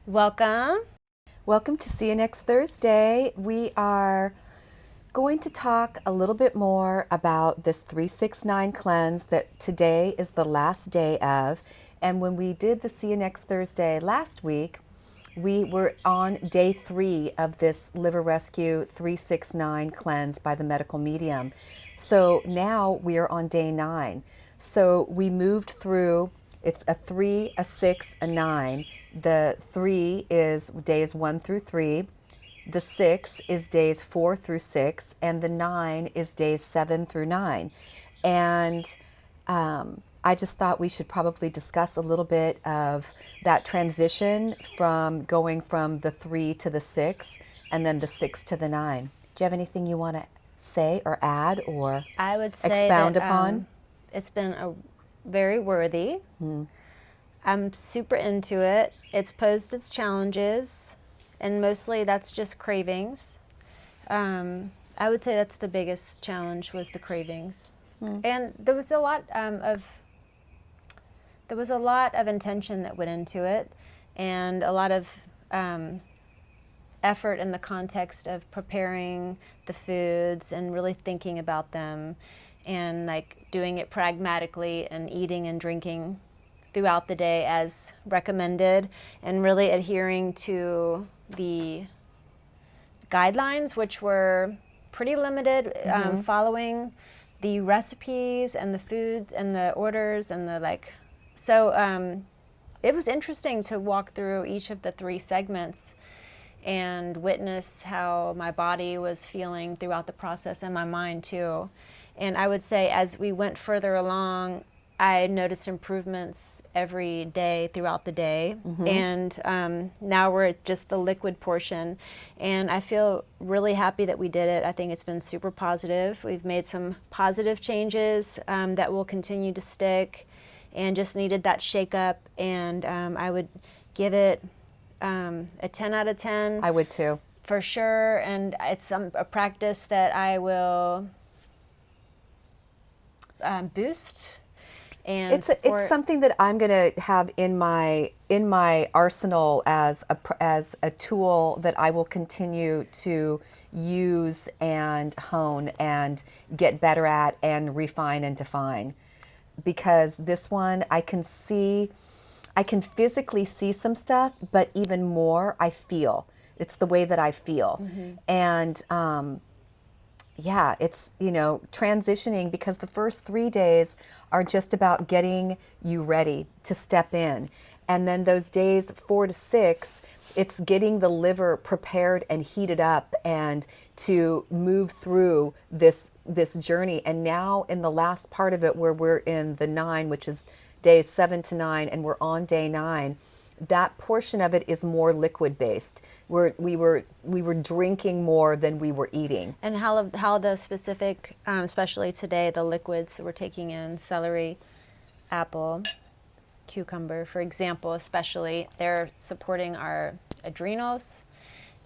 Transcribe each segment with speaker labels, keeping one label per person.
Speaker 1: Welcome.
Speaker 2: Welcome to See You Next Thursday. We are going to talk a little bit more about this 369 cleanse that today is the last day of. And when we did the See You Next Thursday last week, we were on day 3 of this Liver Rescue 369 cleanse by the medical medium. So now we are on day 9. So we moved through, it's a 3, a 6, a 9. The 3 is days 1 through 3. The 6 is days 4 through 6, and the 9 is days 7 through 9. And I just thought we should probably discuss a little bit of that transition from going from the 3 to the 6 and then the 6 to the 9. Do you have anything you want to say or add or
Speaker 1: I would say
Speaker 2: expound
Speaker 1: that
Speaker 2: upon?
Speaker 1: it's been a very worthy. I'm super into it. It's posed its challenges, and mostly that's just cravings. I would say that's the biggest challenge was the cravings, and there was a lot of intention that went into it, and a lot of effort in the context of preparing the foods and really thinking about them, and like doing it pragmatically and eating and drinking throughout the day as recommended, and really adhering to the guidelines, which were pretty limited, following the recipes and the foods and the orders and the it was interesting to walk through each of the 3 segments and witness how my body was feeling throughout the process, and my mind too. And I would say as we went further along, I noticed improvements every day throughout the day. And now we're at just the liquid portion. And I feel really happy that we did it. I think it's been super positive. We've made some positive changes that will continue to stick, and just needed that shake up. And I would give it a 10 out of 10.
Speaker 2: I would too.
Speaker 1: For sure. And it's a practice that I will boost. And
Speaker 2: it's something that I'm going to have in my arsenal as a tool that I will continue to use and hone and get better at and refine and define. Because this one I can physically see some stuff, but even more I feel. It's the way that I feel. And yeah, it's, transitioning, because the first 3 days are just about getting you ready to step in. And then those days 4 to 6, it's getting the liver prepared and heated up and to move through this journey. And now in the last part of it, where we're in the 9, which is days 7 to 9, and we're on day 9, that portion of it is more liquid based. We were drinking more than we were eating.
Speaker 1: And how the specific, especially today, the liquids that we're taking in, celery, apple, cucumber, for example, especially, they're supporting our adrenals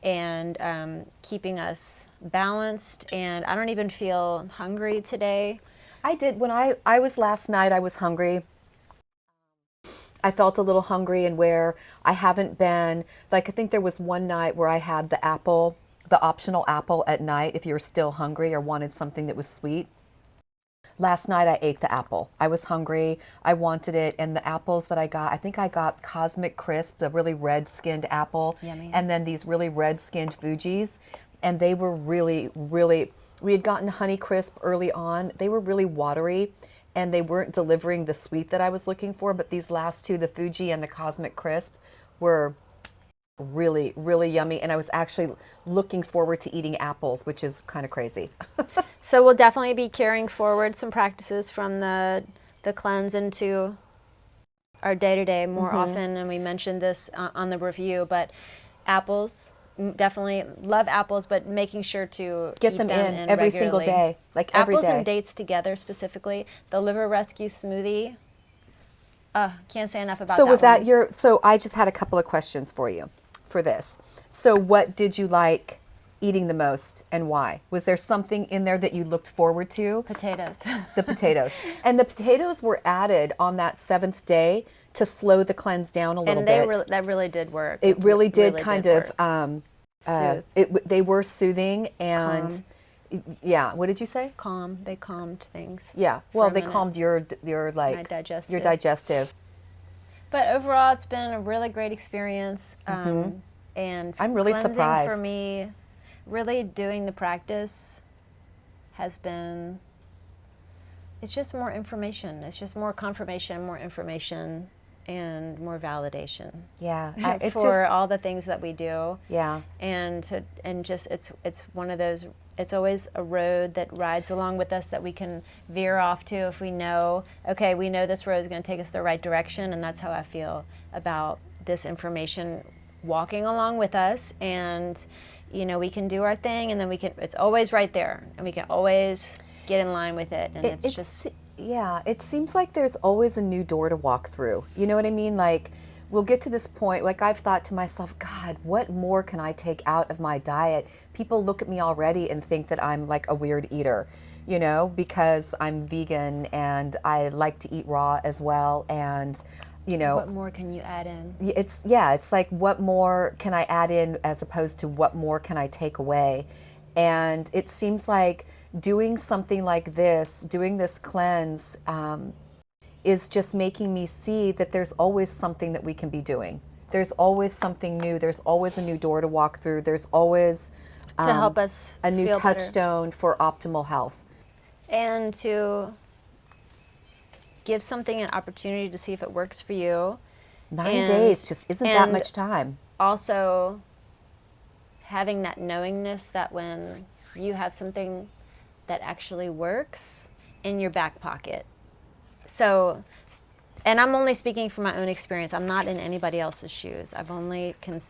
Speaker 1: and keeping us balanced. And I don't even feel hungry today.
Speaker 2: I did. When I was last night, I was hungry. I felt a little hungry, and where I haven't been, like, I think there was one night where I had the optional apple at night if you were still hungry or wanted something that was sweet. Last night I ate the apple. I was hungry. I wanted it. And the apples that I think I got Cosmic Crisp, the really red-skinned apple.
Speaker 1: Yummy.
Speaker 2: And then these really red-skinned Fujis. And they were really, really, we had gotten Honey Crisp early on. They were really watery, and they weren't delivering the sweet that I was looking for. But these last 2, the Fuji and the Cosmic Crisp, were really, really yummy. And I was actually looking forward to eating apples, which is kind of crazy.
Speaker 1: So we'll definitely be carrying forward some practices from the cleanse into our day-to-day more often. And we mentioned this on the review, but apples, definitely love apples, but making sure to
Speaker 2: get them in every single day, like every
Speaker 1: apples
Speaker 2: day.
Speaker 1: and dates together, specifically the Liver Rescue Smoothie. Can't say enough about that.
Speaker 2: So was that
Speaker 1: one.
Speaker 2: so I just had a couple of questions for you for this. So what did you like eating the most and why? Was there something in there that you looked forward to?
Speaker 1: Potatoes.
Speaker 2: The potatoes. And the potatoes were added on that 7th day to slow the cleanse down a little
Speaker 1: And
Speaker 2: bit.
Speaker 1: that really did work.
Speaker 2: It really did
Speaker 1: really
Speaker 2: kind
Speaker 1: did
Speaker 2: of,
Speaker 1: work.
Speaker 2: they were soothing and, yeah, what did you say?
Speaker 1: Calm. They calmed things.
Speaker 2: Yeah,
Speaker 1: for
Speaker 2: well,
Speaker 1: a
Speaker 2: they
Speaker 1: minute.
Speaker 2: calmed your like,
Speaker 1: My digestive.
Speaker 2: your digestive.
Speaker 1: But overall, it's been a really great experience. And
Speaker 2: I'm really
Speaker 1: cleansing
Speaker 2: surprised.
Speaker 1: for me, really doing the practice has been, it's just more information. It's just more confirmation, more information, and more validation.
Speaker 2: Yeah, it's
Speaker 1: for
Speaker 2: just,
Speaker 1: all the things that we do.
Speaker 2: yeah.
Speaker 1: And just it's one of those, it's always a road that rides along with us that we can veer off to if we know, okay, we know this road is going to take us the right direction, and that's how I feel about this information walking along with us. And we can do our thing, and then it's always right there, and we can always get in line with it. And it's just,
Speaker 2: yeah, it seems like there's always a new door to walk through. You know what I mean? Like, we'll get to this point, like I've thought to myself, God, what more can I take out of my diet? People look at me already and think that I'm like a weird eater, because I'm vegan and I like to eat raw as well. And,
Speaker 1: what more can you add in?
Speaker 2: it's like, what more can I add in as opposed to what more can I take away? And it seems like doing something like this, doing this cleanse, is just making me see that there's always something that we can be doing. There's always something new. There's always a new door to walk through. There's always
Speaker 1: To help us
Speaker 2: a new
Speaker 1: feel better.
Speaker 2: touchstone for optimal health.
Speaker 1: And to give something an opportunity to see if it works for you.
Speaker 2: 9 days just isn't that much time.
Speaker 1: Also, having that knowingness that when you have something that actually works in your back pocket. So, and I'm only speaking from my own experience. I'm not in anybody else's shoes. I've only can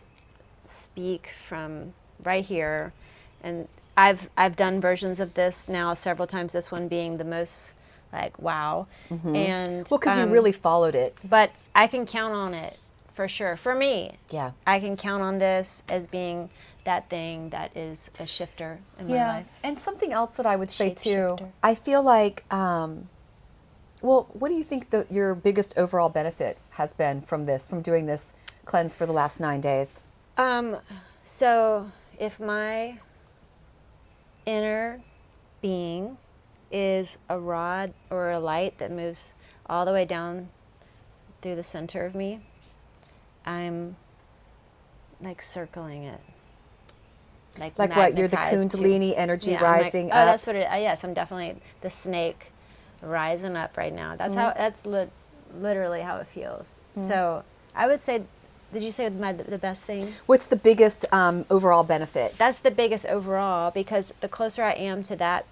Speaker 1: speak from right here. And I've done versions of this now several times, this one being the most like, wow. And
Speaker 2: Well, because you really followed it.
Speaker 1: but I can count on it for sure. For me,
Speaker 2: Yeah.
Speaker 1: I can count on this as being that thing that is a shifter in my life.
Speaker 2: And something else that I would say too,
Speaker 1: Shapeshifter.
Speaker 2: I feel like, well, what do you think your biggest overall benefit has been from doing this cleanse for the last 9 days?
Speaker 1: So if my inner being is a rod or a light that moves all the way down through the center of me, I'm like circling it. Like
Speaker 2: what? You're the
Speaker 1: magnetized to-
Speaker 2: Kundalini energy
Speaker 1: Yeah, I'm like,
Speaker 2: rising
Speaker 1: oh,
Speaker 2: up.
Speaker 1: that's what it. Yes, I'm definitely the snake rising up right now. That's how. That's literally how it feels. So I would say, did you say the best thing?
Speaker 2: What's the biggest overall benefit?
Speaker 1: That's the biggest overall, because the closer I am to that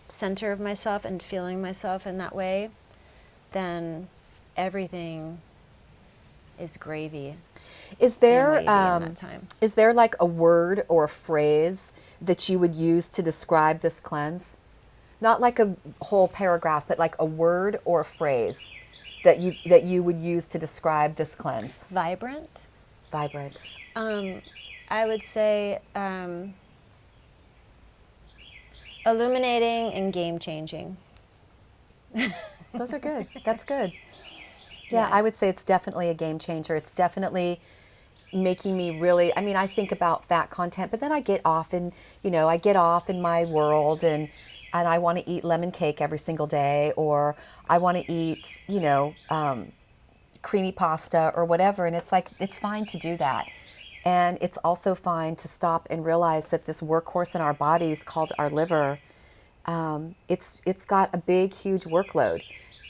Speaker 1: center of myself and feeling myself in that way, then everything is gravy.
Speaker 2: Is
Speaker 1: and
Speaker 2: there
Speaker 1: wavy in that time.
Speaker 2: is there like a word or a phrase that you would use to describe this cleanse? Not like a whole paragraph, but like a word or a phrase that you would use to describe this cleanse.
Speaker 1: Vibrant.
Speaker 2: Vibrant.
Speaker 1: I would say illuminating and game changing.
Speaker 2: Those are good. That's good. Yeah,
Speaker 1: Yeah.
Speaker 2: I would say it's definitely a game changer. It's definitely making me really, I mean, I think about fat content, but then I get off in my world and I want to eat lemon cake every single day, or I want to eat, creamy pasta or whatever. And it's like, it's fine to do that. And it's also fine to stop and realize that this workhorse in our bodies called our liver, it's got a big, huge workload.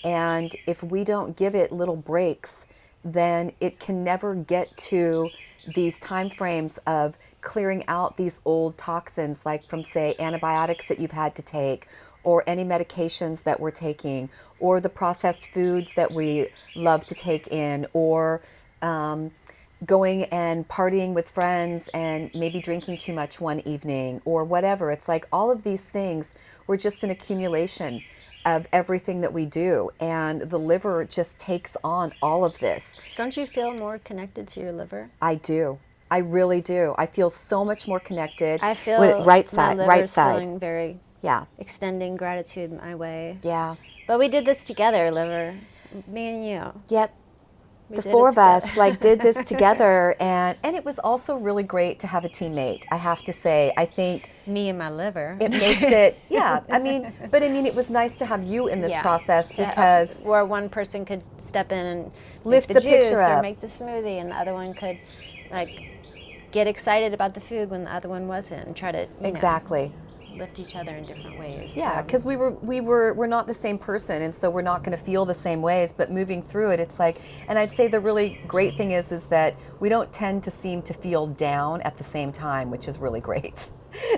Speaker 2: And if we don't give it little breaks, then it can never get to these time frames of clearing out these old toxins, like from, say, antibiotics that you've had to take, or any medications that we're taking, or the processed foods that we love to take in, or going and partying with friends and maybe drinking too much one evening, or whatever. It's like all of these things were just an accumulation of everything that we do, and the liver just takes on all of this.
Speaker 1: Don't you feel more connected to your liver?
Speaker 2: I do. I really do. I feel so much more connected.
Speaker 1: I feel
Speaker 2: right
Speaker 1: my
Speaker 2: side,
Speaker 1: liver's
Speaker 2: right side.
Speaker 1: feeling very
Speaker 2: Yeah,
Speaker 1: extending gratitude my way.
Speaker 2: yeah.
Speaker 1: But we did this together, liver. Me and you.
Speaker 2: Yep.
Speaker 1: We
Speaker 2: The
Speaker 1: did
Speaker 2: four
Speaker 1: it
Speaker 2: of us
Speaker 1: together.
Speaker 2: did this together, and it was also really great to have a teammate. I have to say, I think
Speaker 1: Me and my liver.
Speaker 2: it makes it, yeah. But it was nice to have you in this process because
Speaker 1: where one person could step in and
Speaker 2: lift
Speaker 1: make the
Speaker 2: the picture
Speaker 1: juice or
Speaker 2: up.
Speaker 1: make the smoothie, and the other one could like get excited about the food when the other one wasn't, and try to
Speaker 2: Exactly.
Speaker 1: lift each other in different ways.
Speaker 2: Yeah,
Speaker 1: So,
Speaker 2: because we're not the same person, and so we're not going to feel the same ways. But moving through it, it's like, and I'd say the really great thing is that we don't tend to seem to feel down at the same time, which is really great.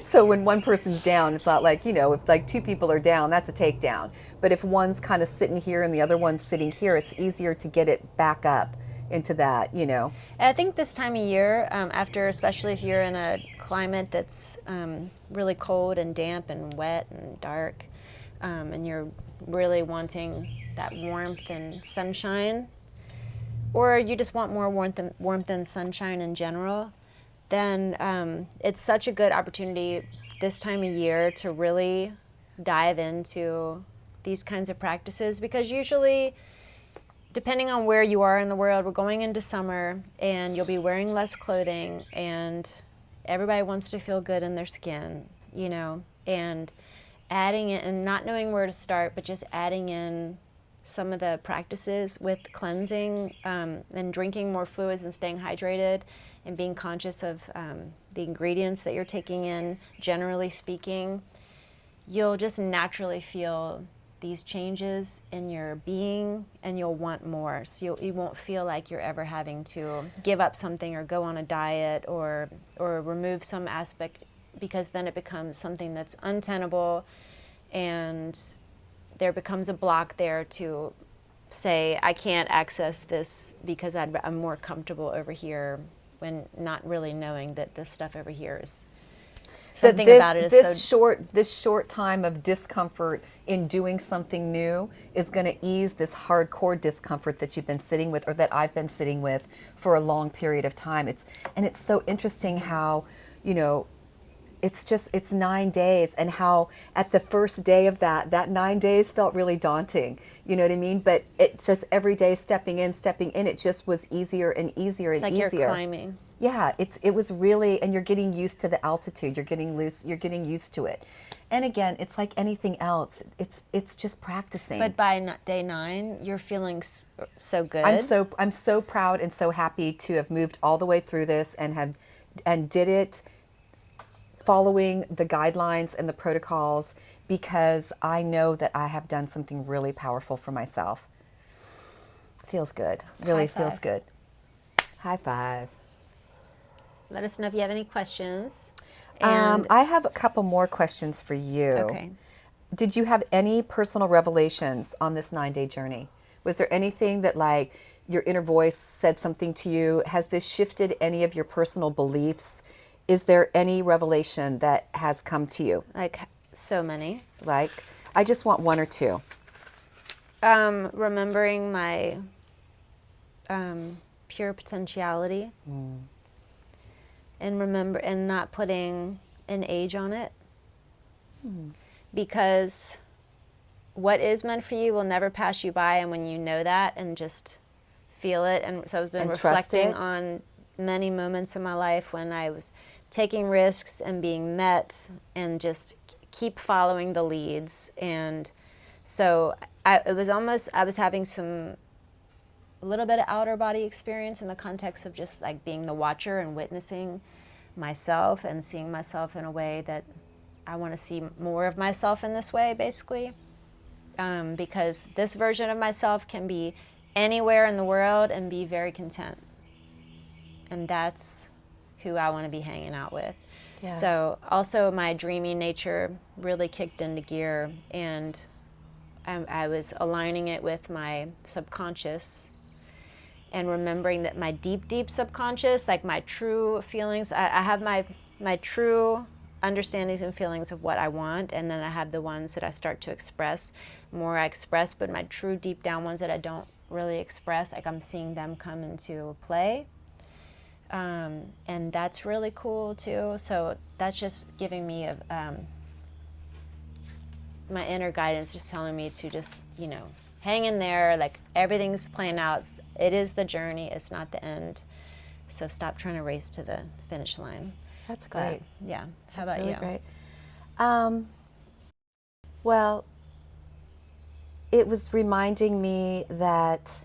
Speaker 2: So when one person's down, it's not like, if like two people are down, that's a takedown. But if one's kind of sitting here and the other one's sitting here, it's easier to get it back up into that.
Speaker 1: I think this time of year, especially if you're in a climate that's really cold and damp and wet and dark, and you're really wanting that warmth and sunshine, or you just want more warmth and sunshine in general, then it's such a good opportunity this time of year to really dive into these kinds of practices, because usually, depending on where you are in the world, we're going into summer and you'll be wearing less clothing, and everybody wants to feel good in their skin, and adding it and not knowing where to start, but just adding in some of the practices with cleansing and drinking more fluids and staying hydrated and being conscious of the ingredients that you're taking in, generally speaking, you'll just naturally feel these changes in your being, and you'll want more. So you won't feel like you're ever having to give up something or go on a diet or remove some aspect, because then it becomes something that's untenable, and there becomes a block there to say, I can't access this because I'm more comfortable over here, when not really knowing that this stuff over here is something about it is
Speaker 2: this short time of discomfort in doing something new is going to ease this hardcore discomfort that you've been sitting with, or that I've been sitting with for a long period of time. It's so interesting how, it's 9 days, and how at the first day of that 9 days felt really daunting. You know what I mean? But it's just every day stepping in, it just was easier and easier and
Speaker 1: like
Speaker 2: easier.
Speaker 1: You're climbing.
Speaker 2: Yeah, it was really, and you're getting used to the altitude. You're getting used to it. And again, it's like anything else. It's just practicing.
Speaker 1: But by day 9, you're feeling so good.
Speaker 2: I'm so proud and so happy to have moved all the way through this and did it following the guidelines and the protocols, because I know that I have done something really powerful for myself. Feels good. Really feels good. High five.
Speaker 1: Let us know if you have any questions.
Speaker 2: I have a couple more questions for you.
Speaker 1: Okay.
Speaker 2: Did you have any personal revelations on this 9-day journey? Was there anything that, like, your inner voice said something to you? Has this shifted any of your personal beliefs? Is there any revelation that has come to you?
Speaker 1: Like so many.
Speaker 2: Like, I just want one or two.
Speaker 1: Remembering my pure potentiality. And not putting an age on it, because what is meant for you will never pass you by, and when you know that and just feel it, and so I've been reflecting on many moments in my life when I was taking risks and being met, and just keep following the leads. And so I was having a little bit of outer body experience in the context of just like being the watcher and witnessing myself and seeing myself in a way that I want to see more of myself in this way, basically. Because this version of myself can be anywhere in the world and be very content. And that's who I want to be hanging out with. Yeah. So also my dreamy nature really kicked into gear, and I was aligning it with my subconscious, and remembering that my deep, deep subconscious, like my true feelings, I have my true understandings and feelings of what I want, and then I have the ones that I start to express. More I express, but my true deep down ones that I don't really express, like I'm seeing them come into play. And that's really cool too. So that's just giving me my inner guidance, just telling me to just, hang in there. Like, everything's playing out. It is the journey. It's not the end. So stop trying to race to the finish line.
Speaker 2: That's great.
Speaker 1: But, yeah. How
Speaker 2: That's
Speaker 1: about
Speaker 2: really
Speaker 1: you?
Speaker 2: great. Well, it was reminding me that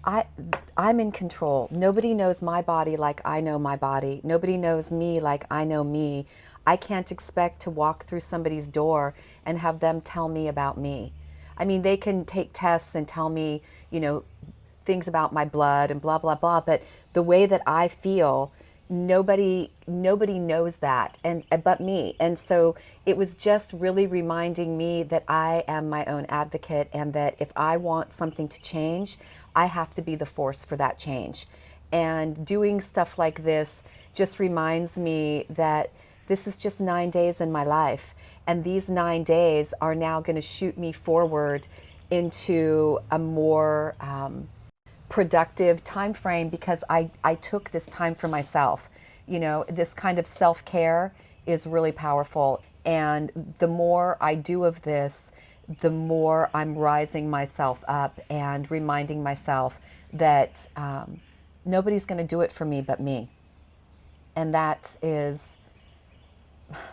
Speaker 2: I'm in control. Nobody knows my body like I know my body. Nobody knows me like I know me. I can't expect to walk through somebody's door and have them tell me about me. I mean, they can take tests and tell me, things about my blood and blah blah blah, but the way that I feel, nobody knows that and but me. And so it was just really reminding me that I am my own advocate, and that if I want something to change, I have to be the force for that change. And doing stuff like this just reminds me that this is just 9 days in my life, and these 9 days are now going to shoot me forward into a more productive time frame, because I took this time for myself. This kind of self-care is really powerful. And the more I do of this, the more I'm rising myself up and reminding myself that nobody's going to do it for me but me. And that's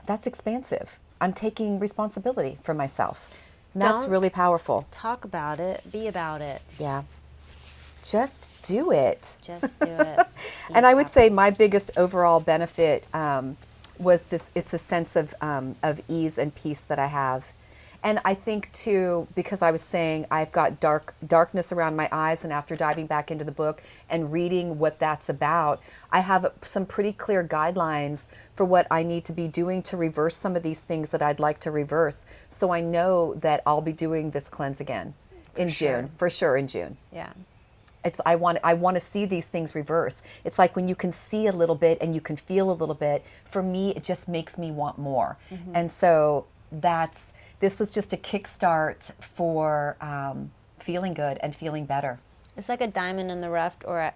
Speaker 2: expansive. I'm taking responsibility for myself. And that's
Speaker 1: Don't
Speaker 2: really powerful.
Speaker 1: Talk about it. Be about it.
Speaker 2: Yeah. Just do it.
Speaker 1: Just do it.
Speaker 2: And I would say my biggest overall benefit was this. It's a sense of ease and peace that I have. And I think too, because I was saying I've got darkness around my eyes, and after diving back into the book and reading what that's about, I have some pretty clear guidelines for what I need to be doing to reverse some of these things that I'd like to reverse. So I know that I'll be doing this cleanse again in June, for sure in June.
Speaker 1: Yeah.
Speaker 2: I want to see these things reverse. It's like when you can see a little bit and you can feel a little bit. For me, it just makes me want more. Mm-hmm. And so this was just a kickstart for feeling good and feeling better.
Speaker 1: It's like a diamond in the rough, or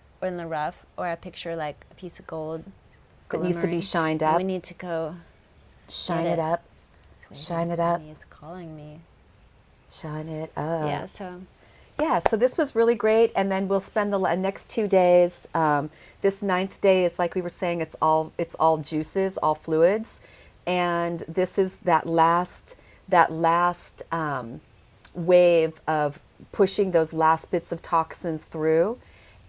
Speaker 1: I picture like a piece of gold
Speaker 2: that needs to be shined up.
Speaker 1: And we need to go
Speaker 2: shine it up. Shine it up.
Speaker 1: It's calling me.
Speaker 2: Shine it up.
Speaker 1: Yeah,
Speaker 2: so this was really great, and then we'll spend the next 2 days. This 9th day is, like we were saying, it's all juices, all fluids, and this is that last wave of pushing those last bits of toxins through.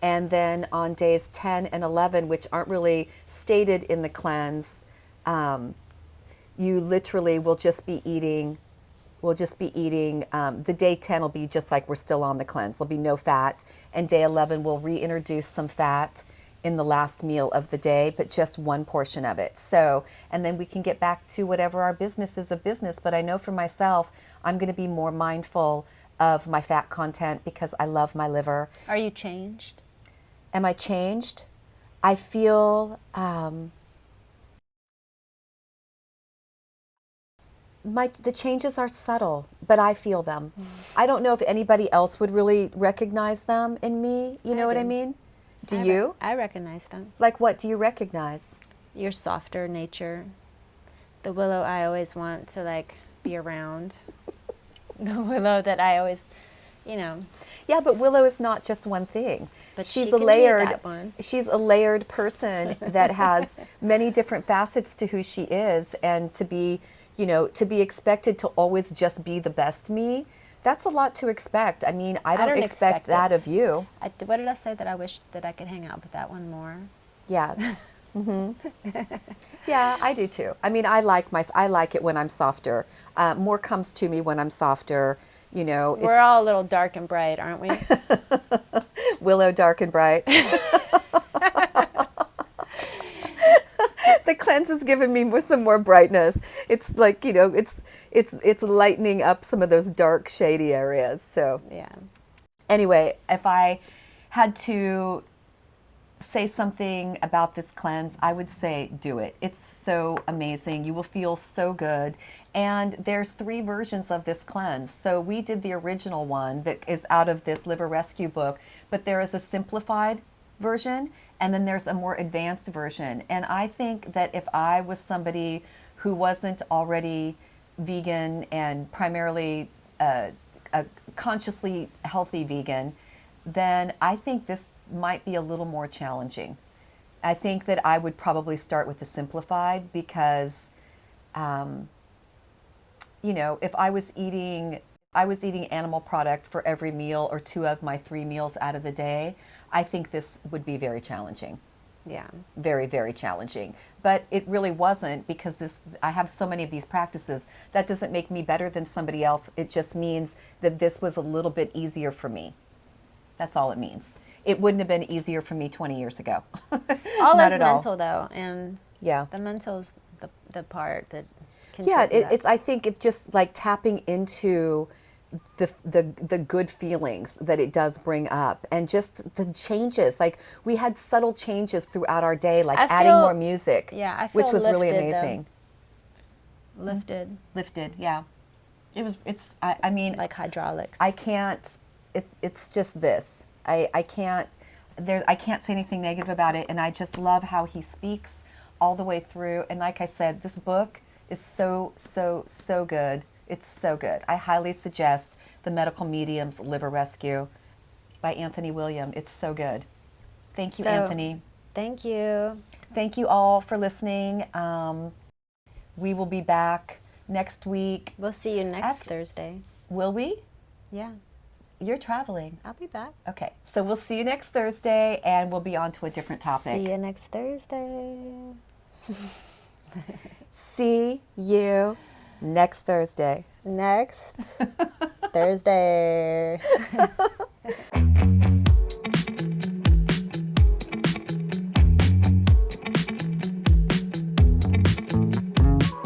Speaker 2: And then on days 10 and 11, which aren't really stated in the cleanse, you literally will just be eating. The day 10 will be just like we're still on the cleanse. There'll be no fat. And day 11, we'll reintroduce some fat in the last meal of the day, but just one portion of it. So, and then we can get back to whatever our business is of business. But I know for myself, I'm going to be more mindful of my fat content because I love my liver.
Speaker 1: Are you changed?
Speaker 2: Am I changed? I feel... the changes are subtle, but I feel them. I don't know if anybody else would really recognize them in me. You know what I mean? Do you?
Speaker 1: I recognize them.
Speaker 2: Like, what do you recognize?
Speaker 1: Your softer nature. The Willow I always want to like be around. The Willow that I always,
Speaker 2: Yeah, but Willow is not just one thing.
Speaker 1: But
Speaker 2: she's
Speaker 1: she
Speaker 2: a
Speaker 1: can
Speaker 2: layered.
Speaker 1: be that one.
Speaker 2: She's a layered person that has many different facets to who she is, and to be expected to always just be the best me, that's a lot to expect. I mean, I don't expect that of you.
Speaker 1: What did I say? That I wish that I could hang out with that one more?
Speaker 2: Yeah. Mm-hmm. Yeah, I do too. I mean, I like it when I'm softer. More comes to me when I'm softer.
Speaker 1: We're all a little dark and bright, aren't we?
Speaker 2: Willow, dark and bright. The cleanse has given me some more brightness. It's like, it's lightening up some of those dark, shady areas. So
Speaker 1: yeah.
Speaker 2: Anyway, if I had to say something about this cleanse, I would say do it. It's so amazing. You will feel so good. And there's 3 versions of this cleanse. So we did the original one that is out of this Liver Rescue book, but there is a simplified version, and then there's a more advanced version. And I think that if I was somebody who wasn't already vegan and primarily a consciously healthy vegan, then I think this might be a little more challenging. I think that I would probably start with the simplified because, if I was eating animal product for every meal or 2 of my 3 meals out of the day, I think this would be very challenging.
Speaker 1: Yeah.
Speaker 2: Very, very challenging. But it really wasn't, because I have so many of these practices. That doesn't make me better than somebody else. It just means that this was a little bit easier for me. That's all it means. It wouldn't have been easier for me 20 years ago.
Speaker 1: All
Speaker 2: Not
Speaker 1: is
Speaker 2: at all.
Speaker 1: mental, though, and
Speaker 2: Yeah.
Speaker 1: the mental is the part that can
Speaker 2: Yeah,
Speaker 1: trigger that.
Speaker 2: it's. I think it's just like tapping into the good feelings that it does bring up, and just the changes. Like, we had subtle changes throughout our day, like
Speaker 1: I
Speaker 2: adding
Speaker 1: feel-
Speaker 2: more music,
Speaker 1: Yeah, I feel
Speaker 2: which was really
Speaker 1: lifted, though.
Speaker 2: amazing.
Speaker 1: Lifted,
Speaker 2: Lifted, yeah. It's. I mean,
Speaker 1: like hydraulics.
Speaker 2: I can't. It's just this. I can't. I can't say anything negative about it, and I just love how he speaks all the way through. And like I said, this book is so good. It's so good. I highly suggest The Medical Medium's Liver Rescue by Anthony William. It's so good. Thank you,
Speaker 1: So,
Speaker 2: Anthony.
Speaker 1: Thank you.
Speaker 2: Thank you all for listening. We will be back next week.
Speaker 1: We'll see you next
Speaker 2: After-
Speaker 1: Thursday.
Speaker 2: Will we?
Speaker 1: Yeah,
Speaker 2: You're traveling.
Speaker 1: I'll be back.
Speaker 2: Okay, so we'll see you next Thursday, and we'll be on to a different topic.
Speaker 1: See you next Thursday.
Speaker 2: See you next Thursday.
Speaker 1: Next Thursday.